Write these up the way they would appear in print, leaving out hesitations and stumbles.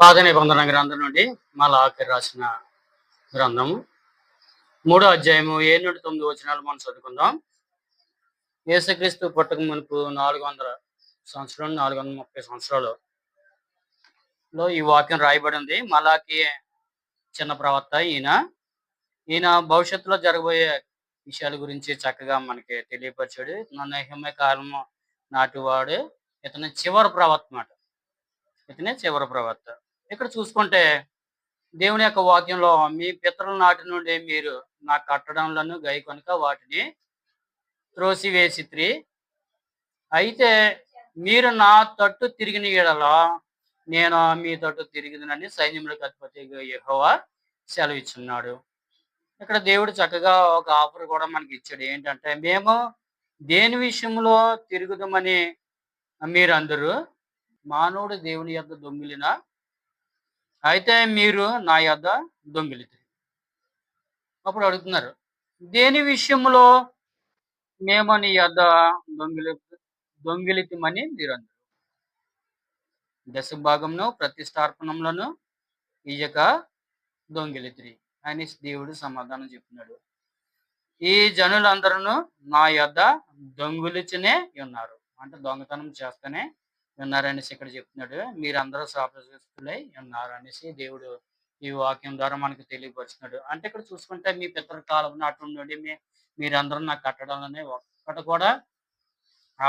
పాత నిబంధన గ్రంథం నుండి మలాకి రాసిన గ్రంథము 3వ అధ్యాయము 7-9 మనం చదువుకుందాం. యేసుక్రీస్తు పుట్టక మునుపు 400 సంవత్సరాలు 430 సంవత్సరాలలో ఈ వాక్యం రాయబడి ఉంది. మలాకి చిన్న ప్రవక్త. ఈయన భవిష్యత్తులో జరగబోయే విషయాల గురించి చక్కగా మనకి తెలియపరిచాడు. నెహెమ్యా కాలం నాటివాడు. ఇతని చివరి ప్రవక్త మాట. ఇతనే చివరి ప్రవక్త. ఇక్కడ చూసుకుంటే దేవుని యొక్క వాక్యంలో, మీ పితరుల నాటి నుండి మీరు నా కట్టడంలను గైకొనక వాటిని త్రోసివేసిత్రి. అయితే మీరు నా తట్టు తిరిగిన యెడల నేను మీ తట్టు తిరిగిదనని సైన్యములకు అధిపతి యెహోవా సెలవిచ్చున్నాడు. ఇక్కడ దేవుడు చక్కగా ఒక ఆఫర్ కూడా మనకి ఇచ్చాడు. ఏంటంటే, మేము దేని విషయంలో తిరుగుదామని మీరందరూ మానవుడు దేవుని యొద్ద దొంగిలిన, అయితే మీరు నా యొద్ద దొంగిలితిరి. అప్పుడు అడుగుతున్నారు, దేని విషయంలో మేము నీ యొద్ద దొంగిలితమని మీరందరూ? దశభాగంను ప్రతిష్టార్పణంలోను ఇయ్యక దొంగిలితిరి అని దేవుడు సమాధానం చెప్తున్నాడు. ఈ జనులందరూ నా యొద్ద దొంగిలిచునే ఉన్నారు, అంటే దొంగతనం చేస్తూనే ఉన్నారనేసి ఇక్కడ చెప్తున్నాడు. మీరందరూ శాపగ్రస్తులై ఉన్నారు అనేసి దేవుడు ఈ వాక్యం ద్వారా మనకు తెలియపరుస్తున్నాడు. అంటే ఇక్కడ చూసుకుంటే, మీ పితృ కాలం నాటి నుండి మీరందరూ నా కట్టడాలని ఒక్కటి కూడా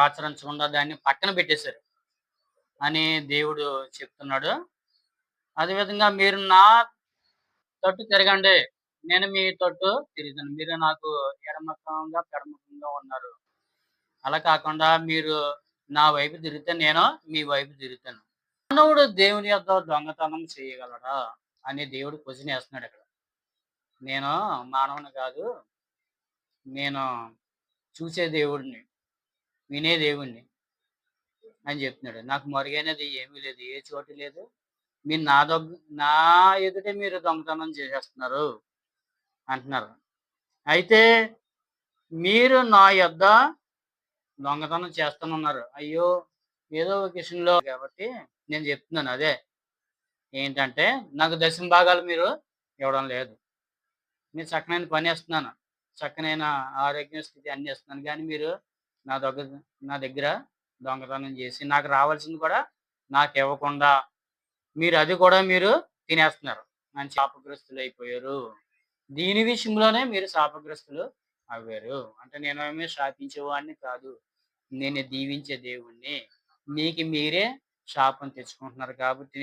ఆచరించకుండా దాన్ని పక్కన పెట్టేశారు అని దేవుడు చెప్తున్నాడు. అదేవిధంగా మీరు నా తట్టు తిరగండి, నేను మీ తట్టు తిరుగుతాను. మీరు నాకు ఎడమకంగా పెడమకంగా ఉన్నారు. అలా కాకుండా మీరు నా వైపు తిరిగితే నేను మీ వైపు తిరుగుతాను. మానవుడు దేవుని యొద్ద దొంగతనం చేయగలడా అని దేవుడు క్వశ్చన్ వేస్తున్నాడు ఇక్కడ. నేను మానవుని కాదు, నేను చూసే దేవుడిని, వినే దేవుడిని అని చెప్తున్నాడు. నాకు మరుగైనది ఏమీ లేదు, ఏ చోటు లేదు. మీరు నా ఎదుటే మీరు దొంగతనం చేసేస్తున్నారు అంటున్నారు. అయితే మీరు నా యొద్ద దొంగతనం చేస్తున్నారు. అయ్యో, ఏదో ఒక విషయంలో కాబట్టి నేను చెప్తున్నాను. అదే ఏంటంటే, నాకు దశమ భాగాలు మీరు ఇవ్వడం లేదు. నేను చక్కనైన పని ఇస్తున్నాను, చక్కనైన ఆరోగ్య స్థితి అన్ని ఇస్తున్నాను, కానీ మీరు నా దగ్గర దొంగతనం చేసి నాకు రావాల్సింది కూడా నాకు ఇవ్వకుండా మీరు అది కూడా మీరు తినేస్తున్నారు. మంచి శాపగ్రస్తులు అయిపోయారు. దీని విషయంలోనే మీరు శాపగ్రస్తులు అవ్వారు. అంటే నేనేమీ శాపించేవాడిని కాదు, నేను దీవించే దేవుణ్ణి. మీకు మీరే శాపం తెచ్చుకుంటున్నారు కాబట్టి